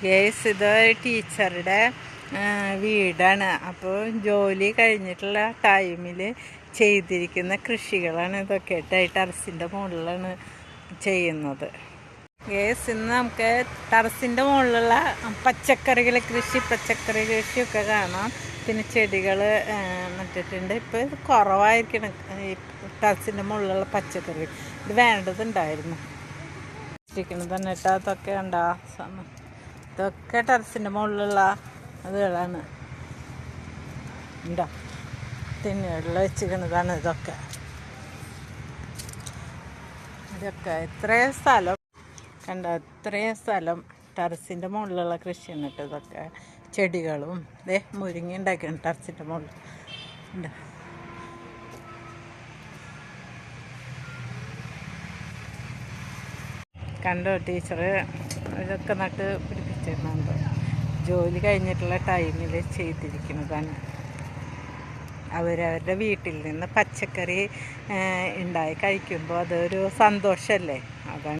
Guys ഇത് ടീച്ചറുടെ വീടാണ്. അപ്പോൾ ജോലി കഴിഞ്ഞിട്ടുള്ള ടൈമിൽ ചെയ്തിരിക്കുന്ന കൃഷികളാണ് ഇതൊക്കെ. ടെറസിൻ്റെ മുകളിലാണ് ചെയ്യുന്നത്. ഗേസ് ഇന്ന് നമുക്ക് ടെറസിൻ്റെ മുകളിലുള്ള പച്ചക്കറി കൃഷിയൊക്കെ കാണാം. പിന്നെ ചെടികൾ നട്ടിട്ടുണ്ട്. ഇപ്പോൾ ഇത് കുറവായിരിക്കണം ഈ ടെറസിൻ്റെ മുകളിലുള്ള പച്ചക്കറി. ഇത് വേണ്ടതുണ്ടായിരുന്നു തന്നെ കേട്ടോ. അതൊക്കെ ഉണ്ടാ ഇതൊക്കെ ടെറസിൻ്റെ മുകളിലുള്ള അതുകളാണ് ഉണ്ടോ തിന്നുകളിൽ വെച്ചിരിക്കുന്നതാണ്. ഇതൊക്കെ ഇത്രയും സ്ഥലം കണ്ട, ഇത്രയും സ്ഥലം ടെറസിൻ്റെ മുകളിലുള്ള കൃഷിയാണ് കേട്ടോ. ഇതൊക്കെ ചെടികളും മുരിങ്ങ ഉണ്ടാക്കിയാണ് ടെറസിൻ്റെ മുകളിൽ ഉണ്ട്. കണ്ടോ ടീച്ചർ ഇതൊക്കെ നട്ട് പിടിപ്പിച്ചിരുന്നുണ്ടോ. ജോലി കഴിഞ്ഞിട്ടുള്ള ടൈമിൽ ചെയ്തിരിക്കുന്നതാണ്. അവരവരുടെ വീട്ടിൽ നിന്ന് പച്ചക്കറി ഉണ്ടായി കഴിക്കുമ്പോൾ അതൊരു സന്തോഷമല്ലേ. അതാണ്